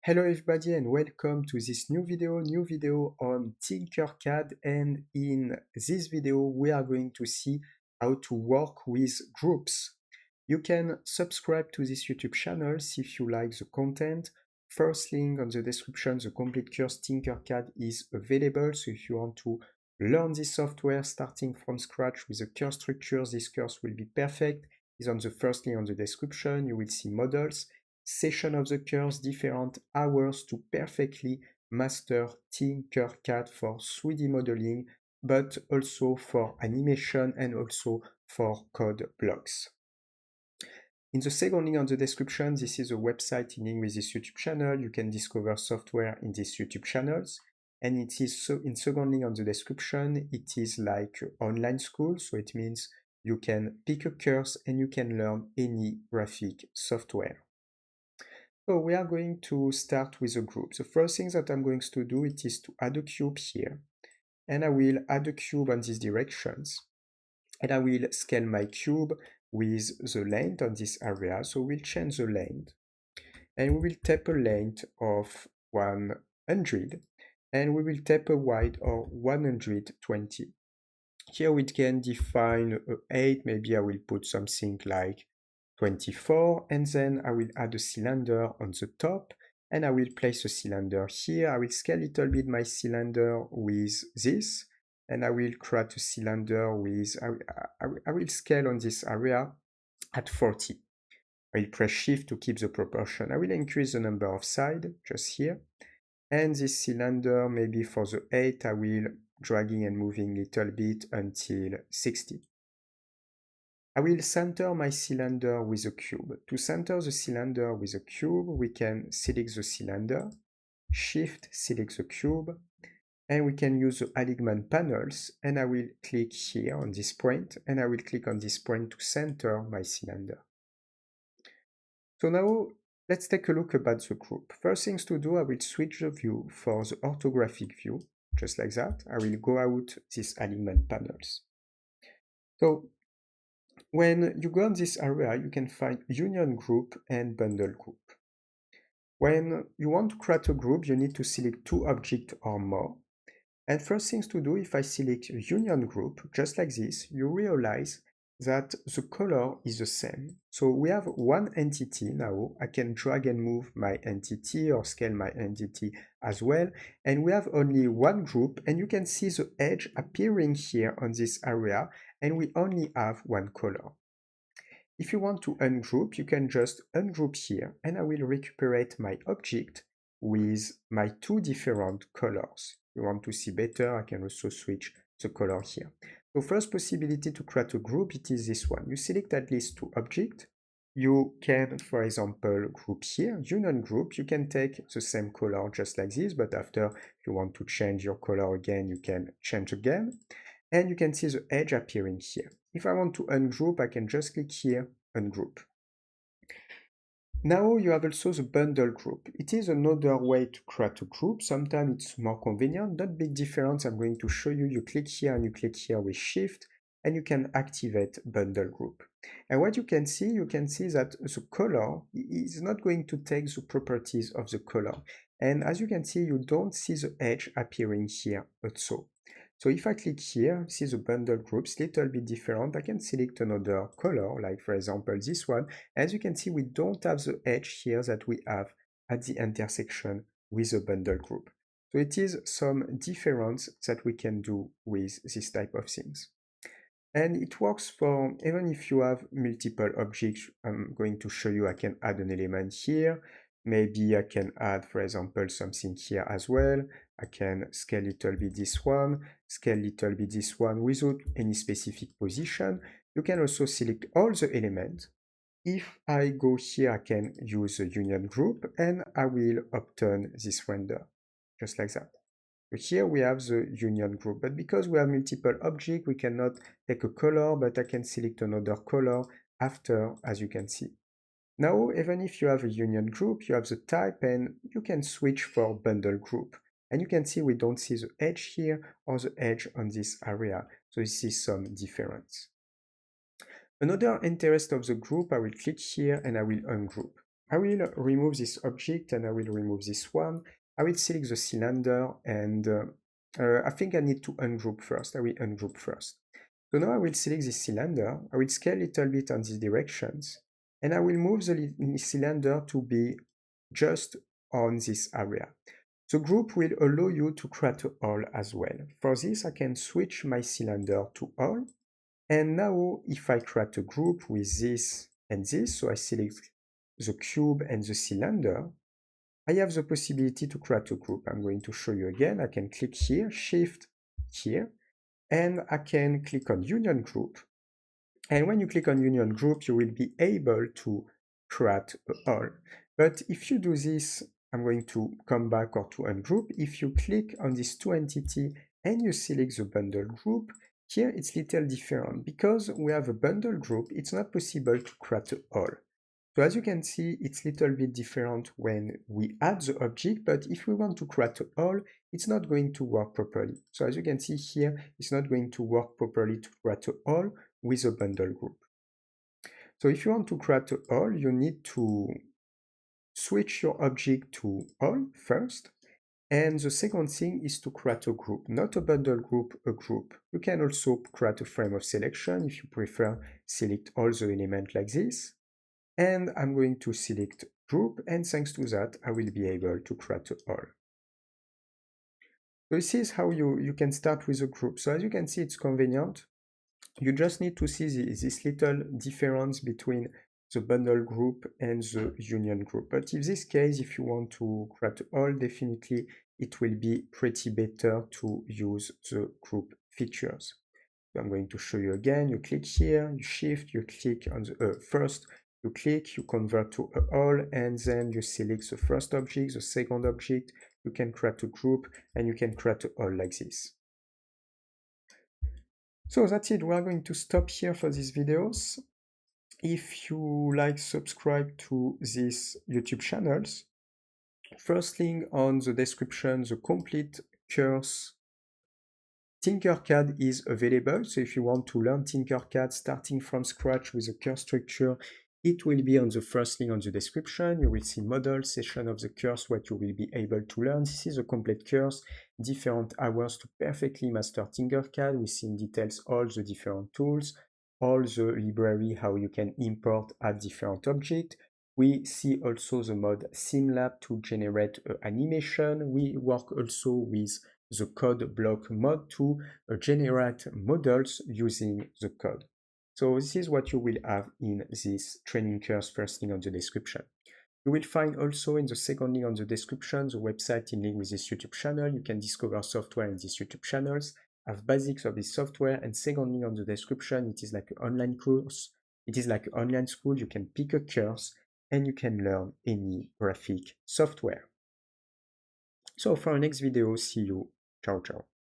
Hello everybody and welcome to this new video on Tinkercad, and in this video we are going to see how to work with groups. You can subscribe to this YouTube channel if you like the content. First link on the description, the complete course Tinkercad is available, so if you want to learn this software starting from scratch with the course structure, this course will be perfect. It's on the first link on the description. You will see models, session of the course, different hours to perfectly master Tinkercad for 3D modeling, but also for animation and also for code blocks. In the second link on the description, this is a website linked with this YouTube channel. You can discover software in these YouTube channels. And it is so in second link on the description, it is like online school. So it means you can pick a course and you can learn any graphic software. So we are going to start with a group. The first thing that I'm going to do it is to add a cube here. And I will add a cube on these directions. And I will scale my cube with the length on this area. So we'll change the length. And we will tap a length of 100. And we will tap a width of 120. Here we can define 8. Maybe I will put something like 24, and then I will add a cylinder on the top, and I will place a cylinder here. I will scale a little bit my cylinder with this, and I will create a cylinder with, I will scale on this area at 40. I will press shift to keep the proportion. I will increase the number of sides just here, and this cylinder, maybe for the 8, I will dragging and moving a little bit until 60. I will center my cylinder with a cube. To center the cylinder with a cube, we can select the cylinder, shift, select the cube, and we can use the alignment panels, and I will click here on this point, and I will click on this point to center my cylinder. So now let's take a look about the group. First things to do, I will switch the view for the orthographic view, just like that. I will go out these alignment panels. So when you go on this area, you can find union group and bundle group. When you want to create a group, you need to select 2 objects or more. And first things to do, if I select a union group, just like this, you realize that the color is the same. So we have one entity now. I can drag and move my entity or scale my entity as well. And we have only one group, and you can see the edge appearing here on this area, and we only have one color. If you want to ungroup, you can just ungroup here, and I will recuperate my object with my 2 different colors. If you want to see better, I can also switch the color here. So first possibility to create a group, it is this one. You select at least 2 objects. You can, for example, group here, union group. You can take the same color just like this, but after if you want to change your color again, you can change again. And you can see the edge appearing here. If I want to ungroup, I can just click here, ungroup. Now you have also the bundle group. It is another way to create a group. Sometimes it's more convenient, not big difference. I'm going to show you. You click here and you click here with shift, and you can activate bundle group. And what you can see that the color is not going to take the properties of the color. And as you can see, you don't see the edge appearing here also. So if I click here, see the bundle groups, little bit different. I can select another color, like for example this one. As you can see, we don't have the edge here that we have at the intersection with the bundle group. So it is some difference that we can do with this type of things. And it works for, even if you have multiple objects, I'm going to show you I can add an element here. Maybe I can add, for example, something here as well. I can scale a little bit this one, scale a little bit this one without any specific position. You can also select all the elements. If I go here, I can use the union group and I will obtain this render, just like that. So here we have the union group, but because we have multiple objects, we cannot take a color, but I can select another color after, as you can see. Now, even if you have a union group, you have the type and you can switch for bundle group. And you can see we don't see the edge here or the edge on this area. So you see some difference. Another interest of the group, I will click here and I will ungroup. I will remove this object and I will remove this one. I will select the cylinder and I think I need to ungroup first. I will ungroup first. So now I will select this cylinder. I will scale a little bit on these directions and I will move the cylinder to be just on this area. The group will allow you to create a hole as well. For this, I can switch my cylinder to hole. And now if I create a group with this and this, so I select the cube and the cylinder, I have the possibility to create a group. I'm going to show you again. I can click here, shift here, and I can click on Union Group. And when you click on Union Group, you will be able to create a hole. But if you do this, I'm going to come back or to ungroup. If you click on these two entities and you select the bundle group, here it's little different. Because we have a bundle group, it's not possible to create a hole. So as you can see, it's a little bit different when we add the object, but if we want to create a hole, it's not going to work properly. So as you can see here, it's not going to work properly to create a hole with a bundle group. So if you want to create a hole, you need to switch your object to hole first. And the second thing is to create a group, not a bundle group, a group. You can also create a frame of selection if you prefer, select all the elements like this. And I'm going to select group, and thanks to that, I will be able to create a hole. So this is how you can start with a group. So as you can see, it's convenient. You just need to see this little difference between the bundle group and the union group. But in this case, if you want to create a hole, definitely it will be pretty better to use the group features. So I'm going to show you again. You click here, you shift, you click on the first, you click, you convert to a hole, and then you select the first object, the second object. You can create a group and you can create a hole like this. So that's it. We are going to stop here for these videos. If you like, subscribe to these YouTube channels. First link on the description, the complete course Tinkercad is available. So if you want to learn Tinkercad starting from scratch with a course structure, it will be on the first link on the description. You will see model session of the course, what you will be able to learn. This is a complete course, different hours to perfectly master Tinkercad. We see in details all the different tools, all the library, how you can import, add different objects. We see also the mod SimLab to generate animation. We work also with the code block mod to generate models using the code. So this is what you will have in this training course, first link on the description. You will find also in the second link on the description the website in link with this YouTube channel. You can discover software in these YouTube channels, have basics of this software, and second link on the description, it is like an online course. It is like an online school. You can pick a course and you can learn any graphic software. So for our next video, see you. Ciao, ciao.